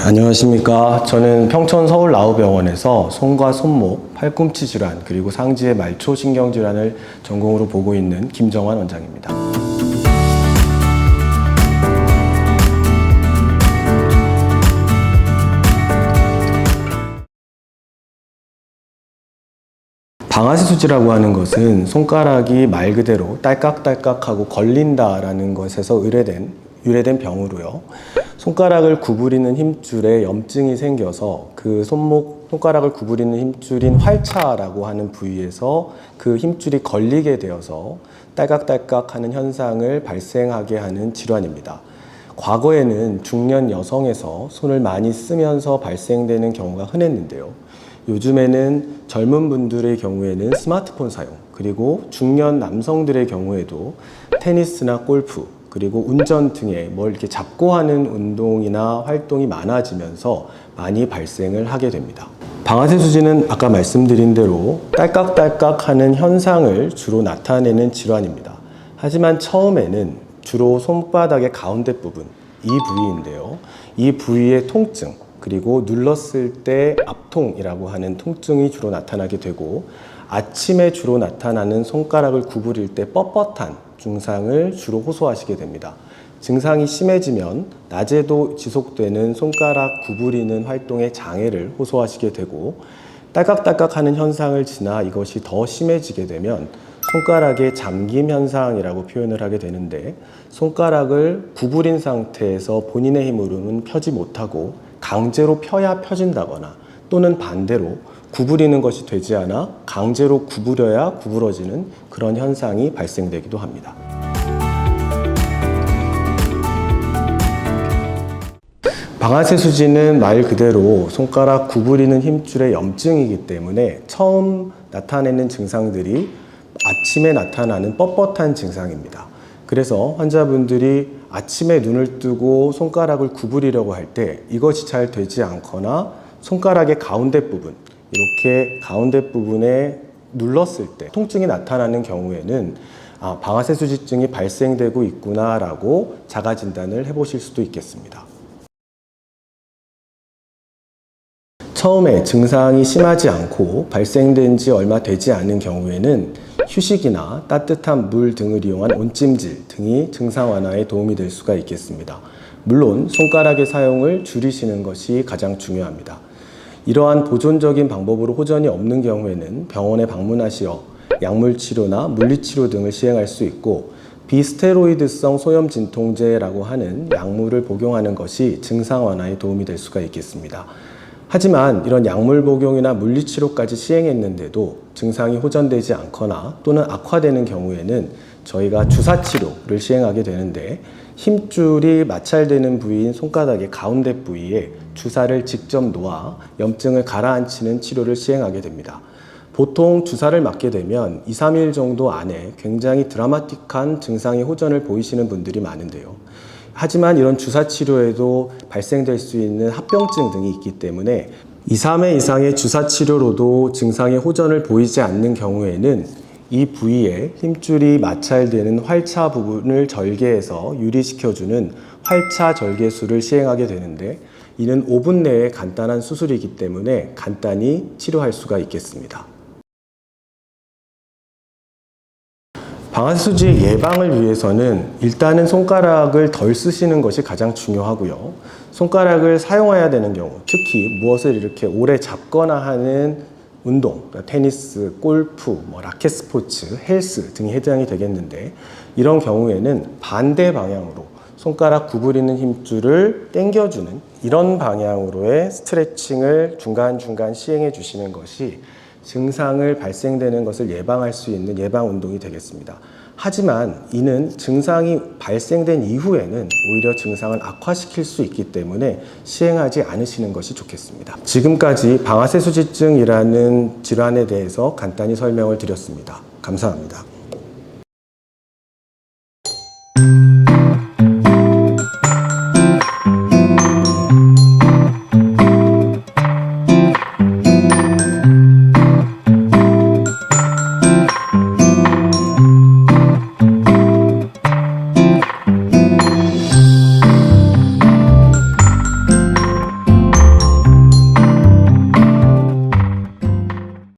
안녕하십니까. 저는 평촌 서울나우병원에서 손과 손목, 팔꿈치 질환, 그리고 상지의 말초 신경 질환을 전공으로 보고 있는 김정환 원장입니다. 방아쇠수지라고 하는 것은 손가락이 말 그대로 딸깍딸깍하고 걸린다라는 것에서 유래된 병으로요. 손가락을 구부리는 힘줄에 염증이 생겨서 그 손가락을 구부리는 힘줄인 활차라고 하는 부위에서 그 힘줄이 걸리게 되어서 딸깍딸깍하는 현상을 발생하게 하는 질환입니다. 과거에는 중년 여성에서 손을 많이 쓰면서 발생되는 경우가 흔했는데요. 요즘에는 젊은 분들의 경우에는 스마트폰 사용, 그리고 중년 남성들의 경우에도 테니스나 골프, 그리고 운전 등의 뭘 이렇게 잡고 하는 운동이나 활동이 많아지면서 많이 발생을 하게 됩니다. 방아쇠수지는 아까 말씀드린 대로 딸깍딸깍 하는 현상을 주로 나타내는 질환입니다. 하지만 처음에는 주로 손바닥의 가운데 부분, 이 부위인데요. 이 부위의 통증, 그리고 눌렀을 때 압통이라고 하는 통증이 주로 나타나게 되고, 아침에 주로 나타나는 손가락을 구부릴 때 뻣뻣한 증상을 주로 호소하시게 됩니다. 증상이 심해지면 낮에도 지속되는 손가락 구부리는 활동의 장애를 호소하시게 되고, 딸깍딸깍하는 현상을 지나 이것이 더 심해지게 되면 손가락의 잠김 현상이라고 표현을 하게 되는데, 손가락을 구부린 상태에서 본인의 힘으로는 펴지 못하고 강제로 펴야 펴진다거나, 또는 반대로 구부리는 것이 되지 않아 강제로 구부려야 구부러지는 그런 현상이 발생되기도 합니다. 방아쇠수지는 말 그대로 손가락 구부리는 힘줄의 염증이기 때문에 처음 나타내는 증상들이 아침에 나타나는 뻣뻣한 증상입니다. 그래서 환자분들이 아침에 눈을 뜨고 손가락을 구부리려고 할 때 이것이 잘 되지 않거나 손가락의 가운데 부분, 이렇게 가운데 부분에 눌렀을 때 통증이 나타나는 경우에는 방아쇠수지증이 발생되고 있구나라고 자가진단을 해보실 수도 있겠습니다. 처음에 증상이 심하지 않고 발생된 지 얼마 되지 않은 경우에는 휴식이나 따뜻한 물 등을 이용한 온찜질 등이 증상 완화에 도움이 될 수가 있겠습니다. 물론 손가락의 사용을 줄이시는 것이 가장 중요합니다. 이러한 보존적인 방법으로 호전이 없는 경우에는 병원에 방문하시어 약물치료나 물리치료 등을 시행할 수 있고, 비스테로이드성 소염 진통제라고 하는 약물을 복용하는 것이 증상 완화에 도움이 될 수가 있겠습니다. 하지만 이런 약물 복용이나 물리치료까지 시행했는데도 증상이 호전되지 않거나 또는 악화되는 경우에는 저희가 주사치료를 시행하게 되는데, 힘줄이 마찰되는 부위인 손가락의 가운데 부위에 주사를 직접 놓아 염증을 가라앉히는 치료를 시행하게 됩니다. 보통 주사를 맞게 되면 2, 3일 정도 안에 굉장히 드라마틱한 증상의 호전을 보이시는 분들이 많은데요. 하지만 이런 주사 치료에도 발생될 수 있는 합병증 등이 있기 때문에 2, 3회 이상의 주사 치료로도 증상의 호전을 보이지 않는 경우에는 이 부위에 힘줄이 마찰되는 활차 부분을 절개해서 유리시켜주는 활차 절개술을 시행하게 되는데, 이는 5분 내에 간단한 수술이기 때문에 간단히 치료할 수가 있겠습니다. 방아쇠수지 예방을 위해서는 일단은 손가락을 덜 쓰시는 것이 가장 중요하고요. 손가락을 사용해야 되는 경우, 특히 무엇을 이렇게 오래 잡거나 하는 운동, 테니스, 골프, 라켓 스포츠, 헬스 등이 해당이 되겠는데, 이런 경우에는 반대 방향으로 손가락 구부리는 힘줄을 당겨주는 이런 방향으로의 스트레칭을 중간중간 시행해 주시는 것이 증상을 발생되는 것을 예방할 수 있는 예방 운동이 되겠습니다. 하지만 이는 증상이 발생된 이후에는 오히려 증상을 악화시킬 수 있기 때문에 시행하지 않으시는 것이 좋겠습니다. 지금까지 방아쇠수지증이라는 질환에 대해서 간단히 설명을 드렸습니다. 감사합니다.